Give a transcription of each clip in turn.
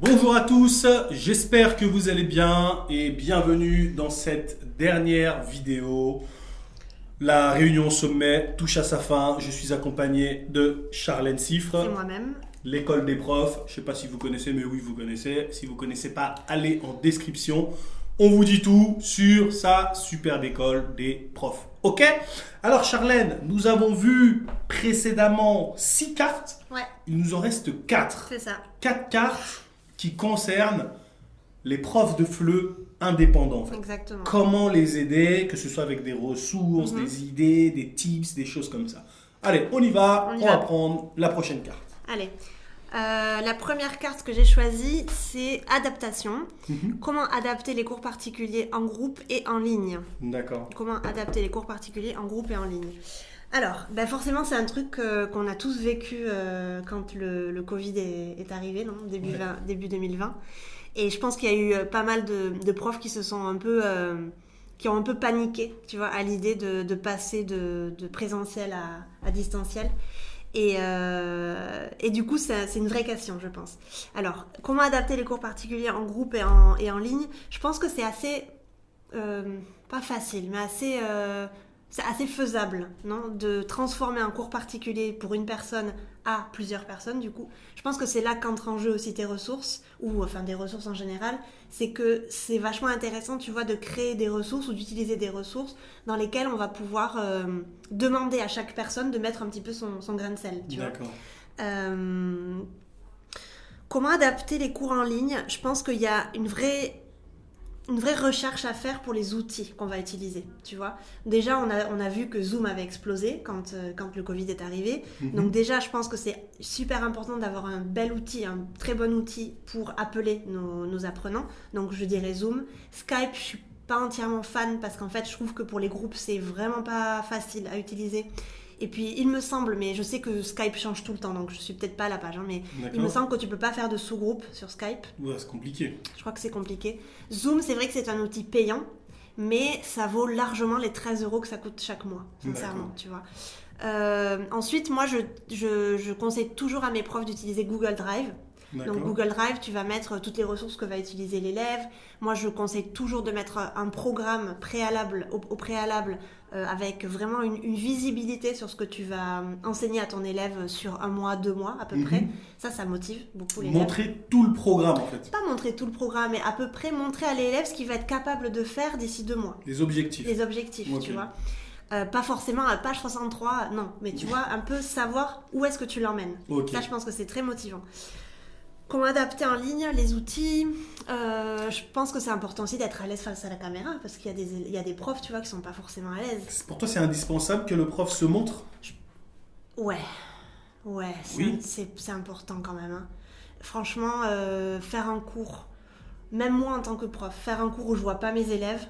Bonjour à tous, j'espère que vous allez bien et bienvenue dans cette dernière vidéo. La réunion sommet touche à sa fin. Je suis accompagné de Charlène Siffre. C'est moi-même. L'école des profs. Je ne sais pas si vous connaissez, mais oui, vous connaissez. Si vous ne connaissez pas, allez en description. On vous dit tout sur sa superbe école des profs. Ok? Alors Charlène, nous avons vu précédemment 6 cartes. Ouais, Il nous en reste 4. c'est ça. 4 cartes qui concernent les profs de FLE indépendants. En fait. Exactement. Comment les aider, que ce soit avec des ressources, des idées, des tips, des choses comme ça. Allez, on y va. On va prendre la prochaine carte. Allez. La première carte que j'ai choisie, c'est adaptation. Comment adapter les cours particuliers en groupe et en ligne. D'accord. Comment adapter les cours particuliers en groupe et en ligne. Alors, forcément, c'est un truc qu'on a tous vécu quand le Covid est arrivé, non début 2020. Et je pense qu'il y a eu pas mal de profs qui se sont un peu... qui ont un peu paniqué, tu vois, à l'idée de passer de présentiel à distanciel. Et du coup, c'est une vraie question, je pense. Alors, comment adapter les cours particuliers en groupe et en ligne? Je pense que c'est assez... pas facile, mais c'est assez faisable, non, de transformer un cours particulier pour une personne à plusieurs personnes, du coup. Je pense que c'est là qu'entrent en jeu aussi tes ressources, ou enfin des ressources en général. C'est que c'est vachement intéressant, tu vois, de créer des ressources ou d'utiliser des ressources dans lesquelles on va pouvoir demander à chaque personne de mettre un petit peu son grain de sel, tu vois. D'accord. Comment adapter les cours en ligne? Je pense qu'il y a une vraie recherche à faire pour les outils qu'on va utiliser, tu vois. Déjà, on a vu que Zoom avait explosé quand le Covid est arrivé. Donc déjà, je pense que c'est super important d'avoir un bel outil, un très bon outil pour appeler nos apprenants. Donc je dirais Zoom. Skype, je suis pas entièrement fan parce qu'en fait, je trouve que pour les groupes, c'est vraiment pas facile à utiliser. Et puis, il me semble, mais je sais que Skype change tout le temps, donc je suis peut-être pas à la page, mais il me semble que tu peux pas faire de sous-groupe sur Skype. Ouais, c'est compliqué. Je crois que c'est compliqué. Zoom, c'est vrai que c'est un outil payant, mais ça vaut largement les 13 € que ça coûte chaque mois, sincèrement, tu vois. Ensuite, moi, je conseille toujours à mes profs d'utiliser Google Drive. Donc Google Drive, tu vas mettre toutes les ressources que va utiliser l'élève. Moi, je conseille toujours de mettre un programme préalable, au préalable avec vraiment une visibilité sur ce que tu vas enseigner à ton élève sur 1 mois, 2 mois à peu près. Ça motive beaucoup l'élève. Montrer tout le programme en fait. Pas montrer tout le programme, mais à peu près montrer à l'élève ce qu'il va être capable de faire d'ici 2 mois. Les objectifs. Les objectifs, tu vois. Pas forcément à page 63, non. Mais tu vois, un peu savoir où est-ce que tu l'emmènes. Ça, je pense que c'est très motivant. Comment adapter en ligne les outils? Je pense que c'est important aussi d'être à l'aise face à la caméra parce qu'il y a des profs, tu vois, qui sont pas forcément à l'aise. Pour toi, c'est indispensable que le prof se montre? Ouais, c'est important quand même. Hein. Franchement, faire un cours, même moi en tant que prof, faire un cours où je vois pas mes élèves,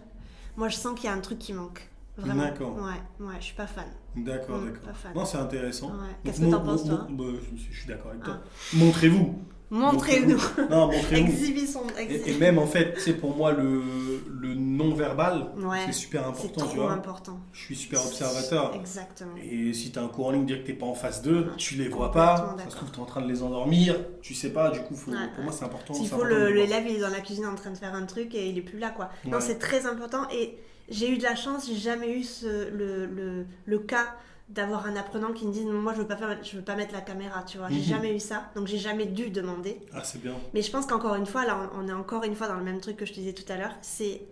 moi je sens qu'il y a un truc qui manque. Vraiment. D'accord. Ouais, je suis pas fan. D'accord. Pas fan. Non, c'est intéressant. Ouais. Qu'est-ce que t'en penses, toi? Je suis d'accord avec toi. Montrez-vous. Montrez-nous. Non, montrez-vous. Exhibissons. Et même en fait, c'est pour moi le non-verbal, c'est super important. C'est trop important. Je suis super observateur. Exactement. Et si tu as un cours en ligne, dire que tu n'es pas en face d'eux, tu les vois pas. Ça se trouve, tu es en train de les endormir. Tu sais pas, du coup, pour moi, c'est important. S'il faut, l'élève, il est dans la cuisine en train de faire un truc et il est plus là, quoi. Ouais. Non, c'est très important. Et j'ai eu de la chance, j'ai jamais eu le cas d'avoir un apprenant qui me dise moi je veux pas mettre la caméra, tu vois. J'ai jamais eu ça, donc j'ai jamais dû demander. Ah, c'est bien. Mais je pense qu'encore une fois, là on est encore une fois dans le même truc que je te disais tout à l'heure, c'est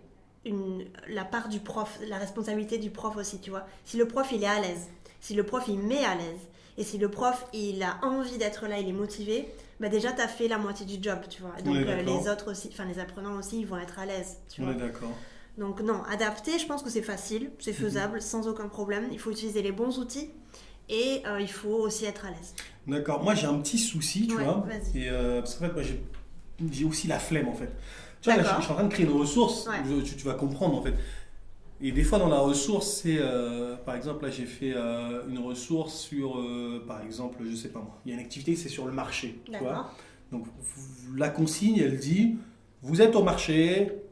la part du prof, la responsabilité du prof aussi, tu vois. Si le prof il est à l'aise, si le prof il met à l'aise, et si le prof il a envie d'être là, il est motivé, déjà t'as fait la moitié du job, tu vois. Donc les autres aussi, enfin les apprenants aussi, ils vont être à l'aise, tu vois. On est d'accord. Donc non, adapter, je pense que c'est facile, c'est faisable, sans aucun problème. Il faut utiliser les bons outils et il faut aussi être à l'aise. D'accord. Moi, j'ai un petit souci, tu vois. Vas-y. Et, parce qu'en fait, moi, j'ai aussi la flemme, en fait. Tu vois, là, je suis en train de créer une ressource. Ouais. Tu vas comprendre, en fait. Et des fois, dans la ressource, c'est... par exemple, là, j'ai fait une ressource sur... par exemple, je sais pas moi. Il y a une activité, c'est sur le marché. Tu vois. Donc, la consigne, elle dit, vous êtes au marché...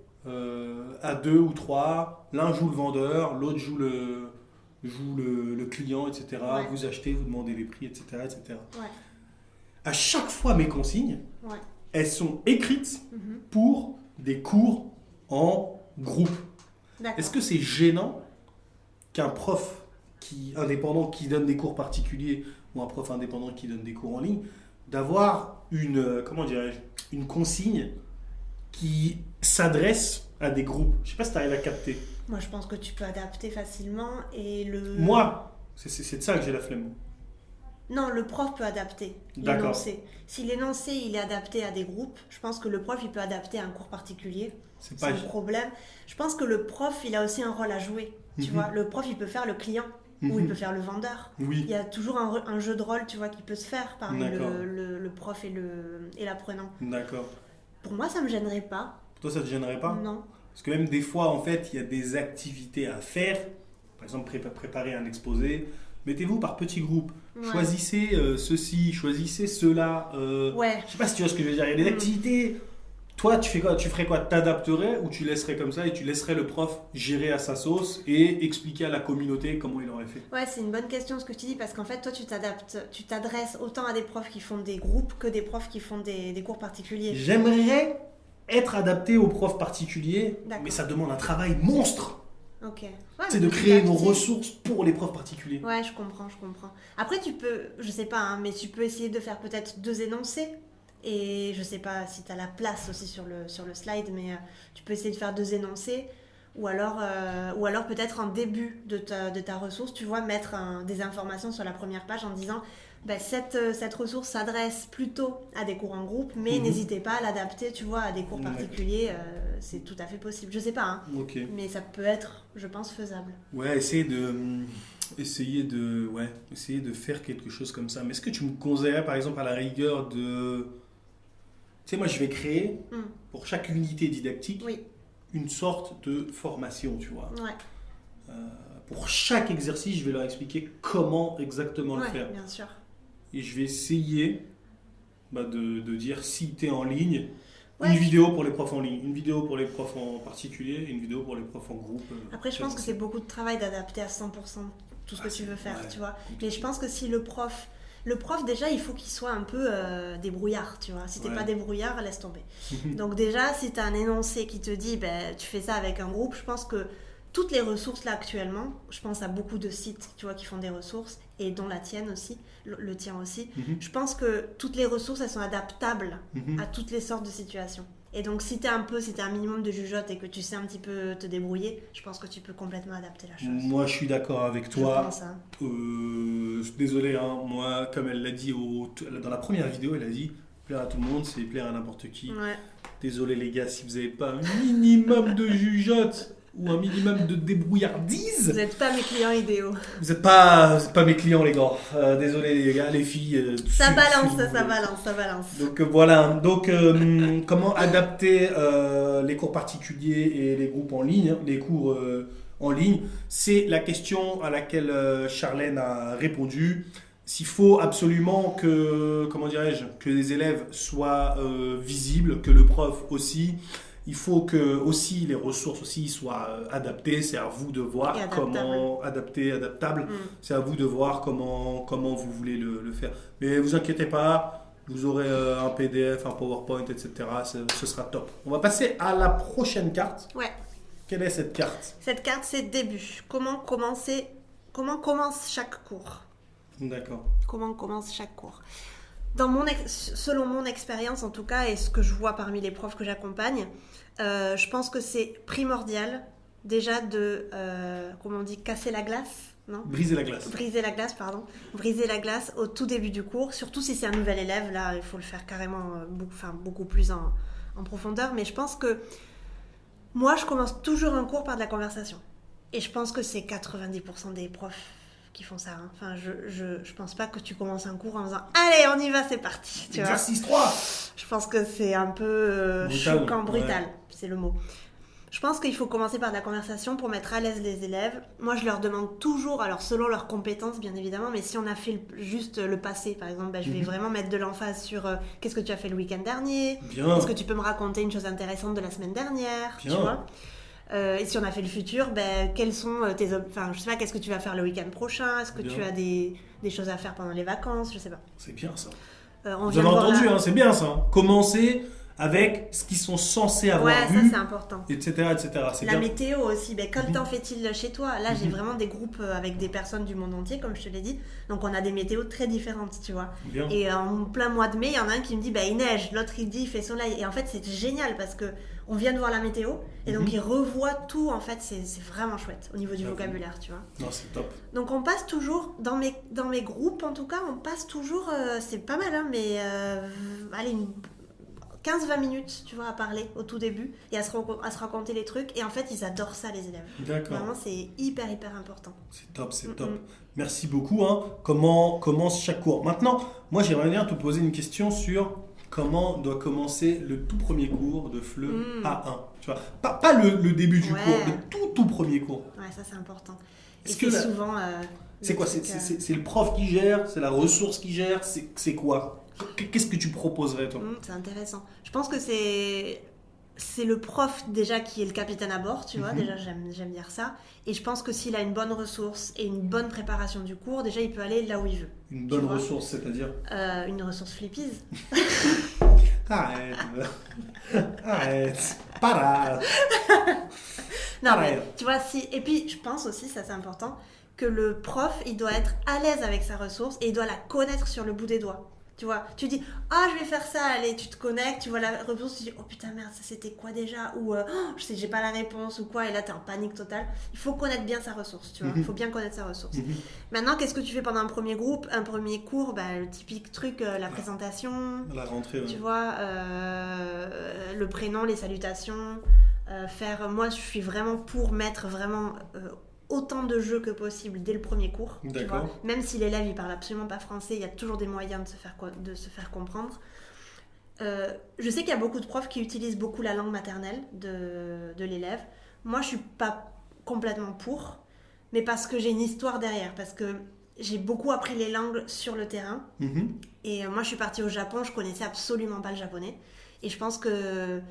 à 2 ou 3, l'un joue le vendeur, l'autre joue le client, etc. Ouais. Vous achetez, vous demandez les prix, etc. etc. Ouais. À chaque fois mes consignes, elles sont écrites pour des cours en groupe. D'accord. Est-ce que c'est gênant qu'un prof indépendant qui donne des cours particuliers ou un prof indépendant qui donne des cours en ligne, d'avoir une consigne qui s'adresse à des groupes? Je ne sais pas si tu arrives à capter. Moi, je pense que tu peux adapter facilement Moi, c'est de ça que j'ai la flemme. Non, le prof peut adapter l'énoncé. Si l'énoncé il est adapté à des groupes, je pense que le prof il peut adapter à un cours particulier. C'est un problème. Je pense que le prof il a aussi un rôle à jouer. Tu vois, le prof il peut faire le client ou il peut faire le vendeur. Oui. Il y a toujours un jeu de rôle, tu vois, qui peut se faire parmi le prof et l'apprenant. D'accord. Pour moi, ça me gênerait pas. Pour toi, ça te gênerait pas? Non. Parce que même des fois, en fait, il y a des activités à faire. Par exemple, préparer un exposé. Mettez-vous par petits groupes. Ouais. Choisissez ceci, choisissez cela. Ouais. Je sais pas si tu vois ce que je veux dire. Il y a des activités. Toi, tu ferais quoi? T'adapterais ou tu laisserais comme ça et tu laisserais le prof gérer à sa sauce et expliquer à la communauté comment il aurait fait? Ouais, c'est une bonne question ce que tu dis parce qu'en fait, toi, tu t'adresses autant à des profs qui font des groupes que des profs qui font des cours particuliers. J'aimerais être adapté aux profs particuliers, mais ça demande un travail monstre. Ok. Ouais, c'est de créer nos ressources pour les profs particuliers. Ouais, je comprends. Après, tu peux, je sais pas, hein, mais tu peux essayer de faire peut-être 2 énoncés. Et je sais pas si tu as la place aussi sur le slide, mais tu peux essayer de faire 2 énoncés. Ou alors peut-être en début de ta ressource, tu vois, mettre des informations sur la première page en disant cette ressource s'adresse plutôt à des cours en groupe, mais n'hésitez pas à l'adapter, tu vois, à des cours particuliers. C'est tout à fait possible. Je sais pas, hein, mais ça peut être, je pense, faisable. Ouais, essayer de faire quelque chose comme ça. Mais est-ce que tu me conseillerais, par exemple, à la rigueur de... Tu sais, moi, je vais créer, pour chaque unité didactique, une sorte de formation, tu vois. Ouais. Pour chaque exercice, je vais leur expliquer comment exactement le faire. Bien sûr. Et je vais essayer de dire, si tu es en ligne, une vidéo pour les profs en ligne, une vidéo pour les profs en particulier, et une vidéo pour les profs en groupe. Après, je pense que c'est beaucoup de travail d'adapter à 100% tout ce que tu veux faire, tu vois. Mais je pense que si le prof, déjà, il faut qu'il soit un peu débrouillard, tu vois. Si t'es pas débrouillard, laisse tomber. Donc déjà, si t'as un énoncé qui te dit, tu fais ça avec un groupe, je pense que toutes les ressources là actuellement, je pense à beaucoup de sites, tu vois, qui font des ressources, et dont la tienne aussi, le tien aussi. Je pense que toutes les ressources, elles sont adaptables à toutes les sortes de situations. Et donc, si t'as un minimum de jugeote et que tu sais un petit peu te débrouiller, je pense que tu peux complètement adapter la chose. Moi, je suis d'accord avec toi. Je pense, hein. Désolé, hein, moi, comme elle l'a dit dans la première vidéo, elle a dit plaire à tout le monde, c'est plaire à n'importe qui. Ouais. Désolé les gars, si vous n'avez pas un minimum de jugeote ou un minimum de débrouillardise. Vous n'êtes pas mes clients idéaux. Vous n'êtes pas mes clients, les gars. Désolé, les gars, les filles. Ça balance. Donc voilà. Donc, comment adapter les cours particuliers et les groupes en ligne, les cours en ligne, c'est la question à laquelle Charlène a répondu. S'il faut absolument que les élèves soient visibles, que le prof aussi. Il faut que aussi les ressources aussi soient adaptées. C'est à vous de voir comment adaptable. C'est à vous de voir comment vous voulez le faire. Mais vous inquiétez pas, vous aurez un PDF, un PowerPoint, etc. Ce sera top. On va passer à la prochaine carte. Ouais. Quelle est cette carte? Cette carte, c'est début. Comment commence chaque cours? D'accord. Comment commence chaque cours? Selon mon expérience en tout cas, et ce que je vois parmi les profs que j'accompagne, je pense que c'est primordial déjà de, casser la glace, non ? Briser la glace. Briser la glace au tout début du cours, surtout si c'est un nouvel élève, là il faut le faire carrément beaucoup plus en profondeur, mais je pense que moi je commence toujours un cours par de la conversation. Et je pense que c'est 90% des profs qui font ça. Hein. Enfin, je pense pas que tu commences un cours en disant « Allez, on y va, c'est parti !» Exercice 3. Je pense que c'est un peu brutal, c'est le mot. Je pense qu'il faut commencer par de la conversation pour mettre à l'aise les élèves. Moi, je leur demande toujours, alors selon leurs compétences, bien évidemment, mais si on a fait juste le passé, par exemple, je vais vraiment mettre de l'emphase sur qu'est-ce que tu as fait le week-end dernier ? Bien. Est-ce que tu peux me raconter une chose intéressante de la semaine dernière ? Bien. Tu vois ? Et si on a fait le futur, quels sont tes... Enfin, je sais pas, qu'est-ce que tu vas faire le week-end prochain ? Est-ce que tu as des choses à faire pendant les vacances ? Je sais pas. C'est bien ça. Vous avez entendu, c'est bien ça. Commencer avec ce qu'ils sont censés avoir vu. Ouais, ça c'est important. Etc. C'est la bien. Météo aussi, quel temps fait-il chez toi? Là, j'ai vraiment des groupes avec des personnes du monde entier, comme je te l'ai dit. Donc, on a des météos très différentes, tu vois. Bien. Et en plein mois de mai, il y en a un qui me dit, il neige. L'autre, il dit, il fait soleil. Et en fait, c'est génial parce que on vient de voir la météo. Et donc, il revoit tout. En fait, c'est vraiment chouette au niveau du vocabulaire, tu vois. Non, c'est top. Donc, on passe toujours, dans mes groupes, en tout cas, on passe toujours, c'est pas mal, mais allez, 15-20 minutes, tu vois, à parler au tout début et à se raconter les trucs. Et en fait, ils adorent ça, les élèves. D'accord. Vraiment, c'est hyper important. C'est top. Merci beaucoup. Comment commence chaque cours? Maintenant, moi, j'aimerais bien te poser une question sur comment doit commencer le tout premier cours de FLE A1. Tu vois, pas le début du cours, le tout premier cours. Ouais, ça, c'est important. Et c'est souvent... c'est quoi? C'est le prof qui gère? C'est la ressource qui gère? C'est quoi? Qu'est-ce que tu proposerais, toi? C'est intéressant. Je pense que c'est le prof déjà qui est le capitaine à bord, tu vois. Déjà, j'aime dire ça. Et je pense que s'il a une bonne ressource et une bonne préparation du cours, déjà, il peut aller là où il veut. Une bonne ressource, c'est-à-dire une ressource flippies. Arrête. Para. Non, mais tu vois, et puis, je pense aussi, ça c'est important, que le prof, il doit être à l'aise avec sa ressource et il doit la connaître sur le bout des doigts. Tu vois, tu dis, je vais faire ça, allez, tu te connectes, tu vois la réponse, tu dis, oh putain merde, ça c'était quoi déjà? Ou, je sais, j'ai pas la réponse ou quoi, et là t'es en panique totale. Il faut connaître bien sa ressource, tu vois, il faut bien connaître sa ressource. Maintenant, qu'est-ce que tu fais pendant un premier groupe, un premier cours? Le typique truc, la présentation, la rentrée, tu vois, le prénom, les salutations, moi je suis vraiment pour mettre vraiment... autant de jeux que possible dès le premier cours. Tu vois. Même si l'élève il parle absolument pas français, il y a toujours des moyens de se faire comprendre. Je sais qu'il y a beaucoup de profs qui utilisent beaucoup la langue maternelle de l'élève. Moi, je suis pas complètement pour, mais parce que j'ai une histoire derrière, parce que j'ai beaucoup appris les langues sur le terrain. Et moi, je suis partie au Japon, je connaissais absolument pas le japonais. Et je pense que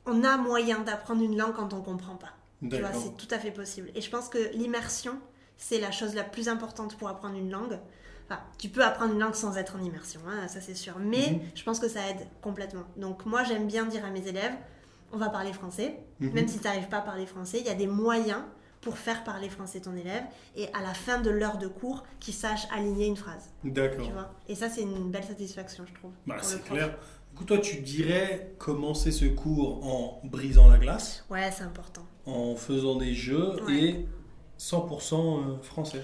on a moyen d'apprendre une langue quand on comprend pas. Tu vois, c'est tout à fait possible. Et je pense que l'immersion, c'est la chose la plus importante pour apprendre une langue. Enfin, tu peux apprendre une langue sans être en immersion, ça c'est sûr. Mais je pense que ça aide complètement. Donc moi, j'aime bien dire à mes élèves, on va parler français. Même si tu n'arrives pas à parler français, il y a des moyens pour faire parler français ton élève. Et à la fin de l'heure de cours, qu'il sache aligner une phrase. D'accord. Tu vois. Et ça, c'est une belle satisfaction, je trouve. C'est clair. Du coup, toi, tu dirais commencer ce cours en brisant la glace. Ouais, c'est important. En faisant des jeux et 100% français.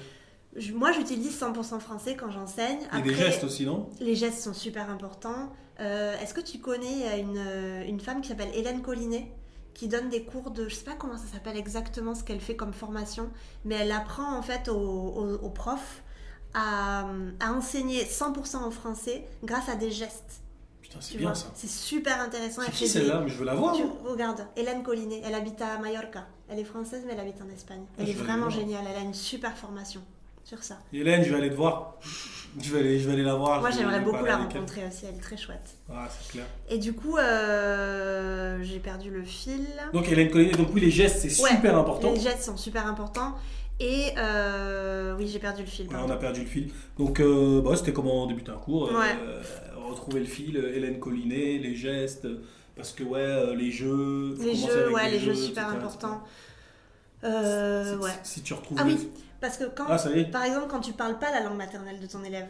Moi, j'utilise 100% français quand j'enseigne. Et des gestes aussi, non? Les gestes sont super importants. Est-ce que tu connais une femme qui s'appelle Hélène Collinet, qui donne des cours de... Je sais pas comment ça s'appelle exactement, ce qu'elle fait comme formation, mais elle apprend en fait aux profs à enseigner 100% en français grâce à des gestes. Putain, c'est bien ça. C'est super intéressant. C'est qui celle-là? Mais je veux la voir. Regarde, Hélène Collinet, elle habite à Mallorca. Elle est française, mais elle habite en Espagne. Elle est vraiment géniale. Elle a une super formation sur ça. Hélène, je vais aller te voir. Je vais aller la voir. Moi, j'aimerais beaucoup la rencontrer aussi. Elle est très chouette. C'est clair. Et du coup, j'ai perdu le fil. Donc, Hélène Collinet, donc oui, les gestes, c'est super important. Les gestes sont super importants. Et oui, j'ai perdu le fil. On a perdu le fil. Donc, c'était comment débuter un cours. Retrouver le fil, Hélène Collinet, les gestes, parce que les jeux. Les jeux super importants. Si tu retrouves. Ah oui, parce que par exemple, quand tu parles pas la langue maternelle de ton élève,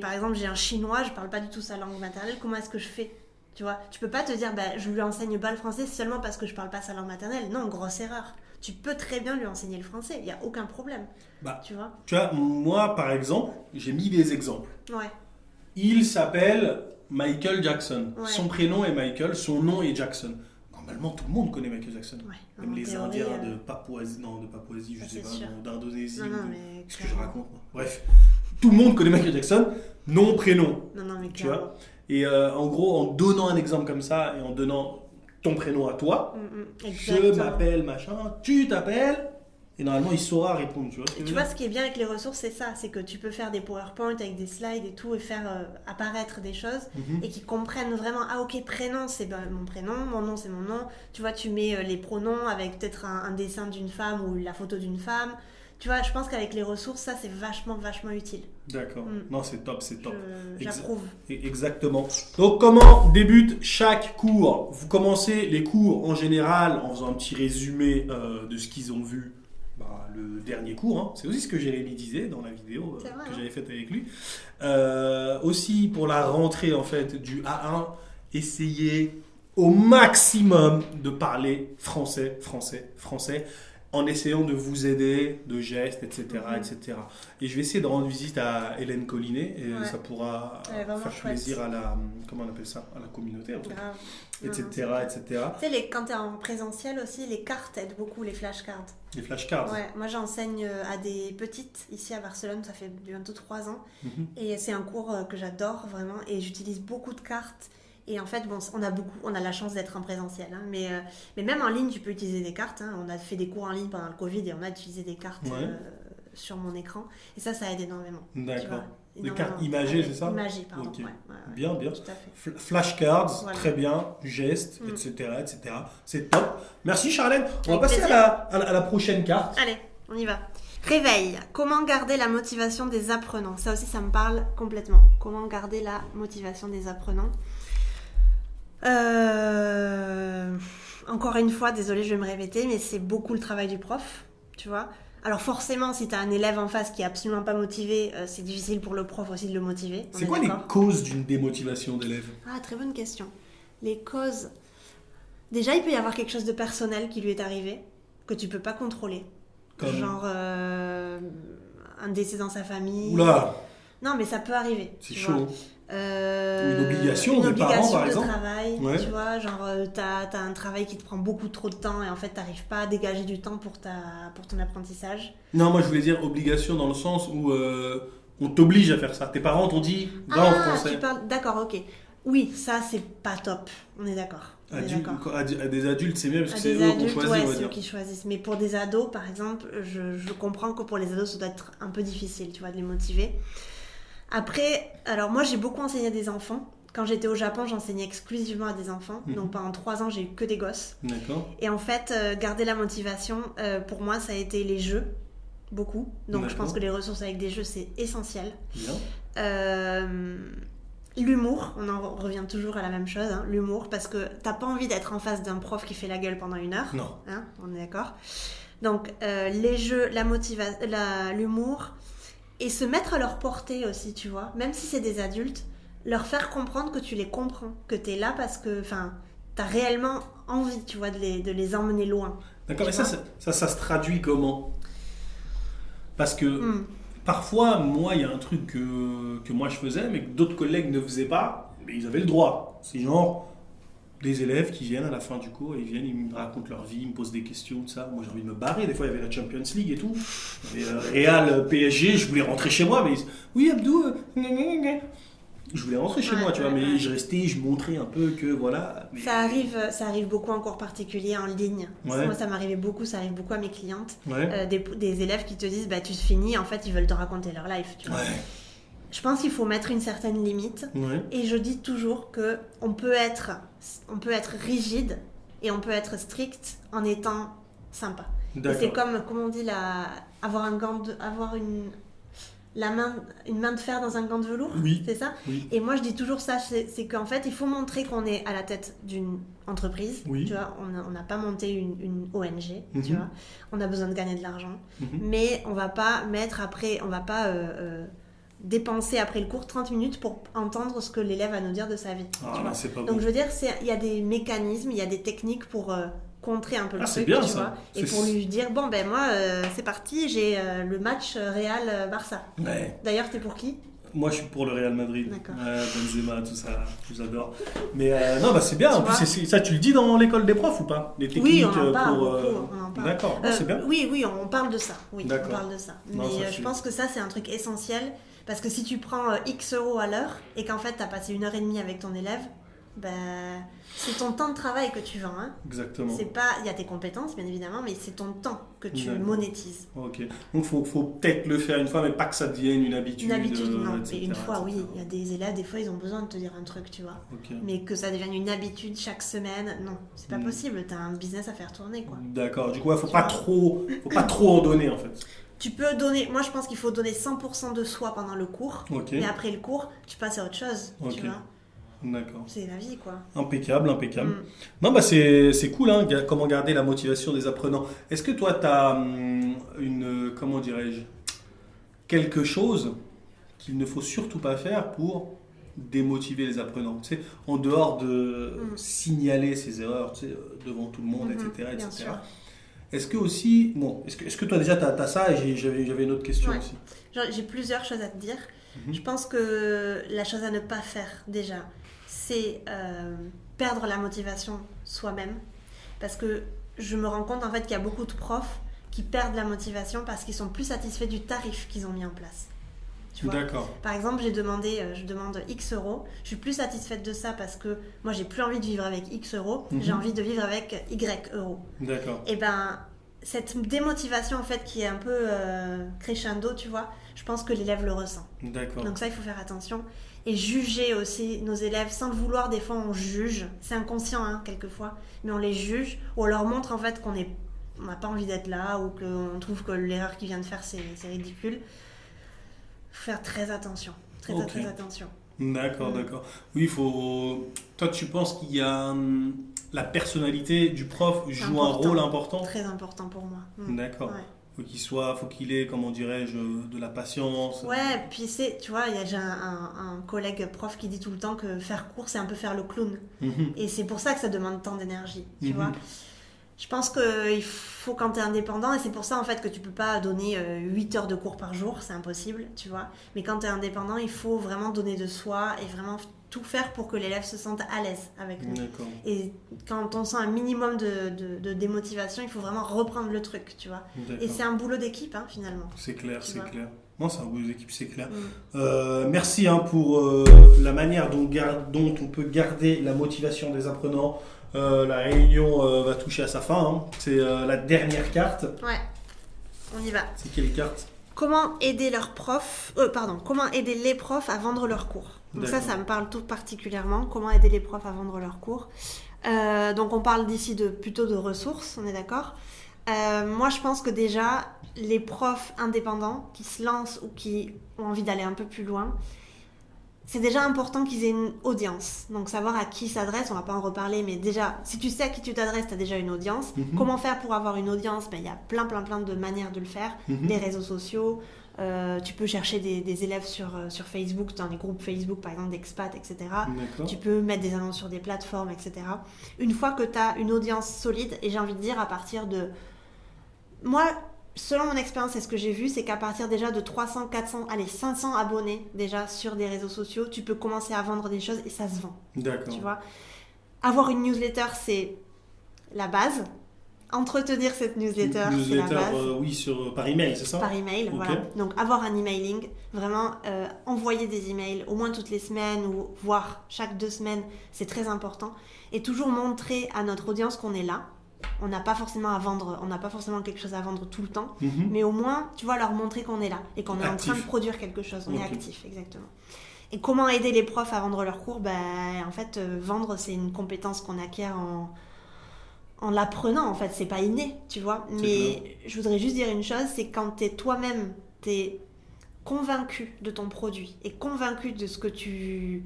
par exemple, j'ai un chinois, je parle pas du tout sa langue maternelle, comment est-ce que je fais? Tu vois, tu peux pas te dire, je lui enseigne pas le français seulement parce que je parle pas sa langue maternelle. Non, grosse erreur. Tu peux très bien lui enseigner le français, il y a aucun problème. Tu vois, moi, par exemple, j'ai mis des exemples. Ouais. Il s'appelle Michael Jackson. Son prénom est Michael, son nom est Jackson. Normalement, tout le monde connaît Michael Jackson. Même les Indiens de Papouasie, je sais pas, d'Indonésie. Qu'est-ce que je raconte, moi. Bref, tout le monde connaît Michael Jackson, nom, prénom. Non, mais tu vois. Et en gros, en donnant un exemple comme ça et en donnant ton prénom à toi, je m'appelle machin, tu t'appelles. Et normalement, il saura répondre, tu vois. Tu vois, ce qui est bien avec les ressources, c'est ça. C'est que tu peux faire des PowerPoint avec des slides et tout et faire apparaître des choses et qu'ils comprennent vraiment. Ah, ok, prénom, c'est mon prénom, mon nom, c'est mon nom. Tu vois, tu mets les pronoms avec peut-être un dessin d'une femme ou la photo d'une femme. Tu vois, je pense qu'avec les ressources, ça, c'est vachement utile. D'accord. Non, c'est top. J'approuve. Exactement. Donc, comment débute chaque cours? Vous commencez les cours en général en faisant un petit résumé de ce qu'ils ont vu le dernier cours. Hein. C'est aussi ce que Jérémy disait dans la vidéo que j'avais faite avec lui. Aussi, pour la rentrée en fait du A1, essayez au maximum de parler français, en essayant de vous aider de gestes, etc. Et je vais essayer de rendre visite à Hélène Collinet et ça pourra faire plaisir à la, comment on appelle ça, à la communauté, en fait, etc. Tu sais, quand tu es en présentiel aussi, les cartes aident beaucoup, les flashcards. Les flashcards. Ouais, moi j'enseigne à des petites ici à Barcelone, ça fait bientôt 3 ans. Et c'est un cours que j'adore vraiment et j'utilise beaucoup de cartes. Et en fait, bon, on a la chance d'être en présentiel. Hein, mais même en ligne, tu peux utiliser des cartes. Hein. On a fait des cours en ligne pendant le Covid et on a utilisé des cartes sur mon écran. Et ça aide énormément. D'accord. Des cartes imagées, c'est ça? Imagées, pardon. Okay. Ouais. Bien. Tout à fait. Flashcards, très bien. Gestes, etc. C'est top. Merci Charlène. On va passer à la prochaine carte. Allez, on y va. Réveil. Comment garder la motivation des apprenants? Ça aussi, ça me parle complètement. Comment garder la motivation des apprenants? Encore une fois, désolée, je vais me répéter, mais c'est beaucoup le travail du prof, tu vois. Alors forcément, si tu as un élève en face qui est absolument pas motivé, c'est difficile pour le prof aussi de le motiver. C'est quoi les causes d'une démotivation d'élève? Ah, très bonne question. Les causes... Déjà, il peut y avoir quelque chose de personnel qui lui est arrivé, que tu peux pas contrôler. Comme... Genre un décès dans sa famille. Oula! Non, mais ça peut arriver. C'est chaud. Ou une obligation des parents, par exemple. De travail, tu vois, genre t'as un travail qui te prend beaucoup trop de temps et en fait t'arrives pas à dégager du temps pour ton apprentissage. Non, moi je voulais dire obligation dans le sens où on t'oblige à faire ça. Tes parents t'ont dit va en français. D'accord, ok. Oui, ça c'est pas top, on est d'accord. À des adultes c'est mieux parce que c'est eux qu'on choisit. Ouais, c'est eux qui choisissent. Mais pour des ados par exemple, je comprends que pour les ados ça doit être un peu difficile, tu vois, de les motiver. Après, alors moi j'ai beaucoup enseigné à des enfants. Quand j'étais au Japon, j'enseignais exclusivement à des enfants. Donc pendant 3 ans, j'ai eu que des gosses. D'accord. Et en fait, garder la motivation, pour moi, ça a été les jeux. Beaucoup. Donc je pense que les ressources avec des jeux, c'est essentiel. Bien. L'humour, on en revient toujours à la même chose. Hein, l'humour, parce que t'as pas envie d'être en face d'un prof qui fait la gueule pendant 1 heure. Non. Hein, on est d'accord. Donc les jeux, l'humour... Et se mettre à leur portée aussi, tu vois. Même si c'est des adultes, leur faire comprendre que tu les comprends, que tu es là parce que tu as réellement envie, tu vois, de les emmener loin. D'accord, mais ça se traduit comment? Parce que parfois, moi, il y a un truc que moi je faisais, mais que d'autres collègues ne faisaient pas, mais ils avaient le droit. C'est genre des élèves qui viennent à la fin du cours, et ils me racontent leur vie, ils me posent des questions, tout ça. Moi, j'ai envie de me barrer. Des fois, il y avait la Champions League et tout. Il y avait Real, PSG, je voulais rentrer chez moi, mais oui, Abdou, je voulais rentrer chez moi, tu vois, mais je restais, je montrais un peu que voilà. Mais... Ça arrive beaucoup en cours particulier en ligne. Moi, ça m'arrivait beaucoup, ça arrive beaucoup à mes clientes. Des élèves qui te disent, bah, tu finis, en fait, ils veulent te raconter leur life, tu vois. Je pense qu'il faut mettre une certaine limite. Et je dis toujours qu'on peut être rigide et on peut être strict en étant sympa. Et c'est comme on dit, avoir une main de fer dans un gant de velours, c'est ça? Et moi je dis toujours ça, c'est qu'en fait il faut montrer qu'on est à la tête d'une entreprise, tu vois, on n'a pas monté une ONG, tu vois, on a besoin de gagner de l'argent, mais on va pas dépenser après le cours 30 minutes pour entendre ce que l'élève va nous dire de sa vie. C'est pas Donc je veux dire, il y a des mécanismes, il y a des techniques pour contrer un peu le truc, bien, tu ça. vois, et pour lui dire, bon ben moi c'est parti, j'ai le match Real-Barça. D'ailleurs, t'es pour qui? Moi je suis pour le Real Madrid. Benzema, tout ça, je vous adore. Mais c'est bien, en plus ça tu le dis dans l'école des profs ou pas? Les techniques oui, on en parle beaucoup. D'accord, c'est bien. Oui, on parle de ça. Oui, d'accord. On parle de ça. Mais je pense que ça c'est un truc essentiel. Parce que si tu prends X euros à l'heure et qu'en fait tu as passé 1h30 avec ton élève, c'est ton temps de travail que tu vends. Hein. Exactement. Il y a tes compétences bien évidemment, mais c'est ton temps que tu monétises. Ok. Donc faut peut-être le faire une fois, mais pas que ça devienne une habitude. Une habitude, non. Etc., et une fois, oui. Il y a des élèves, des fois ils ont besoin de te dire un truc, tu vois. Mais que ça devienne une habitude chaque semaine, non, c'est pas possible. Tu as un business à faire tourner, quoi. D'accord. Du coup, faut pas trop en donner en fait. Tu peux donner, moi je pense qu'il faut donner 100% de soi pendant le cours, Okay. mais après le cours, tu passes à autre chose, Ok. tu vois. D'accord. C'est la vie, quoi. Impeccable, impeccable. Non, bah c'est cool, hein, comment garder la motivation des apprenants. Est-ce que toi, tu as comment dirais-je, quelque chose qu'il ne faut surtout pas faire pour démotiver les apprenants, tu sais, en dehors de signaler ses erreurs, tu sais, devant tout le monde, etc., Bien etc. sûr. Est-ce que aussi, bon, est-ce que toi déjà tu as ça et j'avais une autre question Ouais. aussi. J'ai plusieurs choses à te dire. Je pense que la chose à ne pas faire déjà, c'est perdre la motivation soi-même. Parce que je me rends compte en fait qu'il y a beaucoup de profs qui perdent la motivation parce qu'ils sont plus satisfaits du tarif qu'ils ont mis en place. Tu vois ? D'accord. Par exemple, je demande X euros. Je suis plus satisfaite de ça parce que moi, j'ai plus envie de vivre avec X euros. J'ai envie de vivre avec Y euros. D'accord. Et ben, cette démotivation en fait qui est un peu crescendo, tu vois, je pense que l'élève le ressent. D'accord. Donc ça, il faut faire attention. Et juger aussi nos élèves sans le vouloir. Des fois, on juge. C'est inconscient, hein, quelquefois. Mais on les juge ou on leur montre en fait qu'on n'a pas envie d'être là ou qu'on trouve que l'erreur qu'ils viennent de faire, c'est ridicule. Faut faire très attention. Très attention. D'accord, d'accord. Oui, il faut. Toi, tu penses qu'il y a la personnalité du prof joue un rôle important? Très important pour moi. D'accord. Ouais. Faut qu'il ait, comment dirais-je, de la patience. Ouais, puis tu vois, j'ai un collègue prof qui dit tout le temps que faire cours, c'est un peu faire le clown. Et c'est pour ça que ça demande tant d'énergie, tu vois. Je pense qu'il faut quand tu es indépendant, et c'est pour ça en fait que tu peux pas donner 8 heures de cours par jour, c'est impossible, tu vois. Mais quand tu es indépendant, il faut vraiment donner de soi et vraiment tout faire pour que l'élève se sente à l'aise avec nous. D'accord. Et quand on sent un minimum de démotivation, il faut vraiment reprendre le truc, tu vois. D'accord. Et c'est un boulot d'équipe, hein, finalement. C'est clair, Tu c'est vois. clair. Non, c'est un boulot d'équipe, c'est clair. Merci hein, pour la manière dont on peut garder la motivation des apprenants. La réunion va toucher à sa fin. Hein. C'est la dernière carte. Ouais, on y va. C'est quelle carte? Comment aider comment aider les profs à vendre leurs cours. Donc ça me parle tout particulièrement. Comment aider les profs à vendre leurs cours. Donc on parle d'ici plutôt de ressources, on est d'accord. Moi je pense que déjà, les profs indépendants qui se lancent ou qui ont envie d'aller un peu plus loin, c'est déjà important qu'ils aient une audience. Donc savoir à qui s'adresse, on va pas en reparler, mais déjà, si tu sais à qui tu t'adresses, tu as déjà une audience. Comment faire pour avoir une audience? Il y a plein de manières de le faire. Les réseaux sociaux, tu peux chercher des élèves sur Facebook, dans les groupes Facebook par exemple d'expats, etc. D'accord. Tu peux mettre des annonces sur des plateformes, etc. Une fois que tu as une audience solide, et j'ai envie de dire à partir de... Moi, selon mon expérience et ce que j'ai vu, c'est qu'à partir déjà de 300, 400, allez 500 abonnés déjà sur des réseaux sociaux, tu peux commencer à vendre des choses et ça se vend. D'accord. Tu vois, avoir une newsletter, c'est la base. Entretenir cette newsletter, c'est la base. Oui, par email, c'est ça? Par email, Okay. voilà. Donc avoir un emailing, vraiment envoyer des emails au moins toutes les semaines ou voire chaque 2 semaines, c'est très important. Et toujours montrer à notre audience qu'on est là. On n'a pas forcément à vendre, on n'a pas forcément quelque chose à vendre tout le temps, mais au moins, tu vois, leur montrer qu'on est là et qu'on est en train de produire quelque chose. On est actif, exactement. Et comment aider les profs à vendre leurs cours? En fait, vendre, c'est une compétence qu'on acquiert en l'apprenant, en fait. C'est pas inné, tu vois. Mais je voudrais juste dire une chose, c'est quand toi-même, t'es convaincu de ton produit et convaincu de ce que tu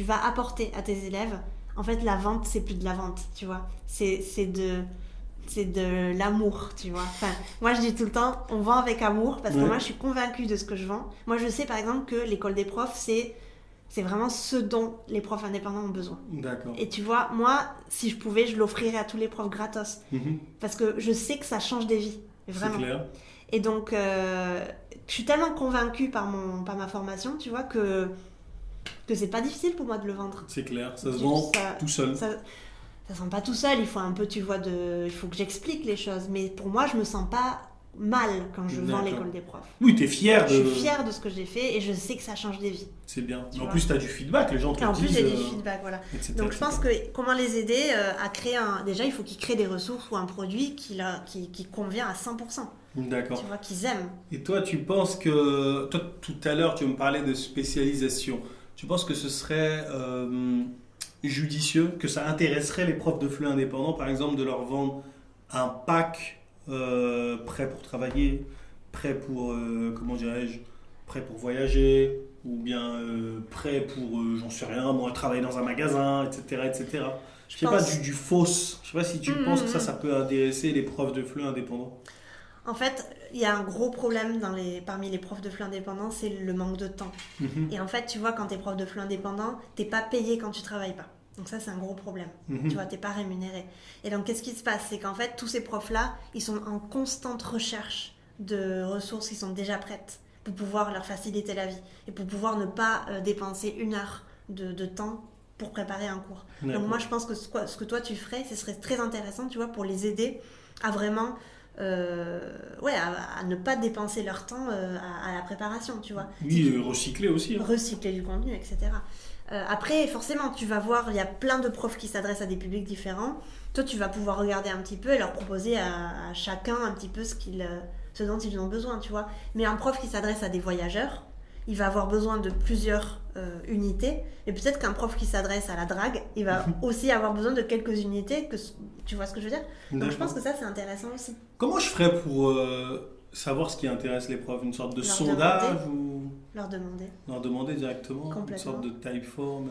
vas apporter à tes élèves, en fait, la vente, c'est plus de la vente, tu vois. C'est de l'amour, tu vois. Enfin, moi, je dis tout le temps, on vend avec amour, parce que moi, je suis convaincue de ce que je vends. Moi, je sais, par exemple, que l'école des profs, c'est vraiment ce dont les profs indépendants ont besoin. D'accord. Et tu vois, moi, si je pouvais, je l'offrirais à tous les profs gratos. Parce que je sais que ça change des vies, vraiment. C'est clair. Et donc, je suis tellement convaincue par ma formation, tu vois, que c'est pas difficile pour moi de le vendre. C'est clair, ça se vend tout seul. Ça se vend pas tout seul, il faut un peu, tu vois, il faut que j'explique les choses. Mais pour moi, je me sens pas mal quand je vends l'école des profs. Oui, t'es fière Je suis fière de ce que j'ai fait et je sais que ça change des vies. C'est bien. En plus, t'as du feedback, les gens te disent... En plus, j'ai du feedback, voilà. Etc., donc, je pense que comment les aider à créer Déjà, il faut qu'ils créent des ressources ou un produit qui convient à 100%. D'accord. Tu vois, qu'ils aiment. Et toi, tu penses que... Toi, tout à l'heure, tu me parlais de spécialisation. Tu penses que ce serait judicieux, que ça intéresserait les profs de flux indépendants, par exemple, de leur vendre un pack prêt pour travailler, prêt pour, prêt pour voyager, ou bien prêt pour, j'en sais rien, moi, travailler dans un magasin, etc. etc. Je sais pas, du fausse. Je sais pas si tu penses que ça peut intéresser les profs de FLE indépendants. En fait, il y a un gros problème parmi les profs de FLE indépendants, c'est le manque de temps. Et en fait, tu vois, quand tu es prof de FLE indépendant, t'es pas payé quand tu travailles pas. Donc ça, c'est un gros problème. Tu vois, t'es pas rémunéré. Et donc, qu'est-ce qui se passe? C'est qu'en fait, tous ces profs-là, ils sont en constante recherche de ressources qui sont déjà prêtes pour pouvoir leur faciliter la vie et pour pouvoir ne pas dépenser 1 heure de temps pour préparer un cours. D'accord. Donc moi, je pense que ce que toi, tu ferais, ce serait très intéressant, tu vois, pour les aider à vraiment... à ne pas dépenser leur temps à la préparation, tu vois. Oui, recycler aussi. Recycler du contenu, etc. Après, forcément, tu vas voir, il y a plein de profs qui s'adressent à des publics différents. Toi, tu vas pouvoir regarder un petit peu et leur proposer à chacun un petit peu ce dont ils ont besoin, tu vois. Mais un prof qui s'adresse à des voyageurs, il va avoir besoin de plusieurs unités. Et peut-être qu'un prof qui s'adresse à la drague, il va aussi avoir besoin de quelques unités. Tu vois ce que je veux dire? Donc je pense que ça, c'est intéressant aussi. Comment je ferais pour savoir ce qui intéresse les profs? Une sorte de sondage ou... Leur demander. Leur demander directement. Une sorte de typeform.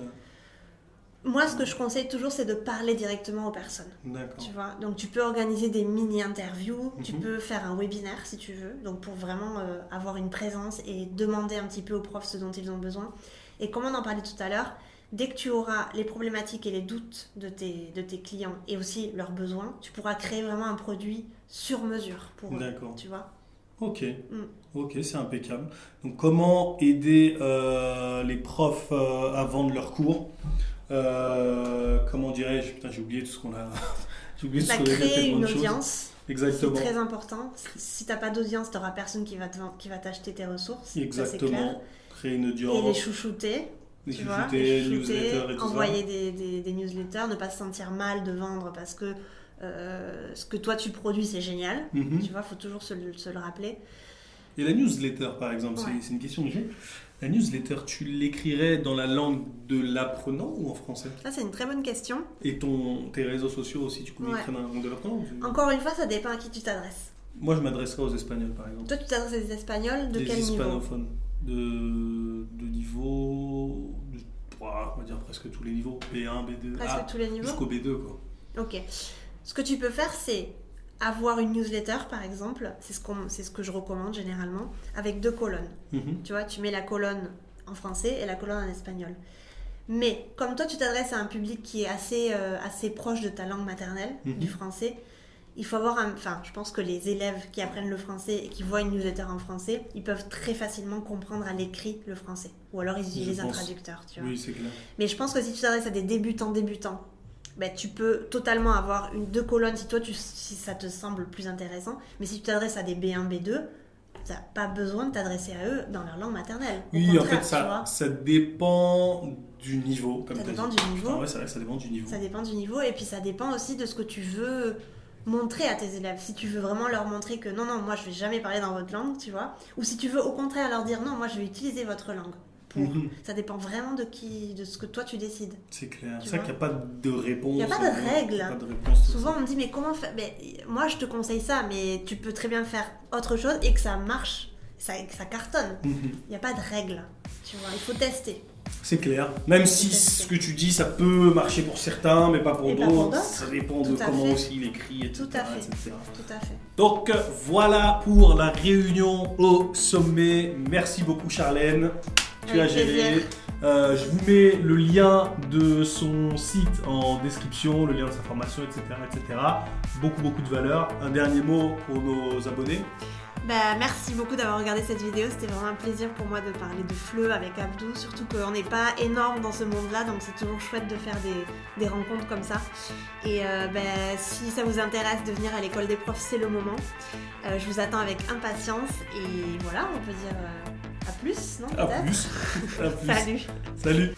Moi, ce que je conseille toujours, c'est de parler directement aux personnes. D'accord. Tu vois, donc tu peux organiser des mini-interviews, tu peux faire un webinaire si tu veux, donc pour vraiment avoir une présence et demander un petit peu aux profs ce dont ils ont besoin. Et comme on en parlait tout à l'heure, dès que tu auras les problématiques et les doutes de tes clients et aussi leurs besoins, tu pourras créer vraiment un produit sur mesure pour eux. D'accord. Tu vois. Ok, c'est impeccable. Donc comment aider les profs à vendre leurs cours? Comment dirais-je? Putain, j'ai oublié tout ce qu'on a. J'ai oublié tout ce qu'on a fait. Créer une audience. Exactement. C'est très important. Si t'as pas d'audience, t'auras personne qui va t'acheter tes ressources. Exactement. Ça, c'est clair. Créer une audience. Et les chouchouter. Les newsletters et tout envoyer des newsletters, ne pas se sentir mal de vendre parce que ce que toi tu produis c'est génial. Tu vois, faut toujours se le rappeler. Et la newsletter, par exemple, c'est une question que j'ai. La newsletter, tu l'écrirais dans la langue de l'apprenant ou en français? Ça, c'est une très bonne question. Et tes réseaux sociaux aussi, tu communiquerais dans la langue de l'apprenant? Encore une fois, ça dépend à qui tu t'adresses. Moi, je m'adresserais aux Espagnols, par exemple. Toi, tu t'adresses à des Espagnols de quel niveau? Des hispanophones. De niveau... on va dire presque tous les niveaux. B1, B2... Presque tous les niveaux? Jusqu'au B2, quoi. Ok. Ce que tu peux faire, c'est avoir une newsletter, par exemple, c'est ce que je recommande généralement, avec 2 colonnes. Tu vois, tu mets la colonne en français et la colonne en espagnol. Mais comme toi, tu t'adresses à un public qui est assez proche de ta langue maternelle, du français, il faut avoir je pense que les élèves qui apprennent le français et qui voient une newsletter en français, ils peuvent très facilement comprendre à l'écrit le français. Ou alors ils utilisent un traducteur, tu vois. Oui, c'est clair. Mais je pense que si tu t'adresses à des débutants, tu peux totalement avoir 2 colonnes si ça te semble plus intéressant. Mais si tu t'adresses à des B1, B2, tu n'as pas besoin de t'adresser à eux dans leur langue maternelle. Oui, en fait, ça dépend du niveau. Comme ça dépend du niveau. Enfin, ouais, c'est vrai que ça dépend du niveau. Ça dépend du niveau et puis ça dépend aussi de ce que tu veux montrer à tes élèves. Si tu veux vraiment leur montrer que non, moi je vais jamais parler dans votre langue, tu vois. Ou si tu veux au contraire leur dire non, moi je vais utiliser votre langue. Ça dépend vraiment de ce que toi tu décides. C'est clair. C'est vrai qu'il n'y a pas de réponse. Il n'y a pas de règle. Pas de réponse. Souvent on me dit mais comment faire? Moi je te conseille ça, mais tu peux très bien faire autre chose et que ça marche, que ça cartonne. Il n'y a pas de règle. Tu vois, il faut tester. C'est clair. Même si ce que tu dis, ça peut marcher pour certains, mais pas pour d'autres. Ça dépend de comment aussi il écrit, etc. Tout à fait. Donc voilà pour la réunion au sommet. Merci beaucoup Charlène. Tu as géré. Je vous mets le lien de son site en description, le lien de sa formation, etc. Beaucoup de valeur. Un dernier mot pour nos abonnés. Merci beaucoup d'avoir regardé cette vidéo, c'était vraiment un plaisir pour moi de parler de FLE avec Abdou, surtout qu'on n'est pas énorme dans ce monde-là, donc c'est toujours chouette de faire des rencontres comme ça. Et si ça vous intéresse de venir à l'école des profs, c'est le moment. Je vous attends avec impatience et voilà, on peut dire à plus, non? À plus. Salut. Salut.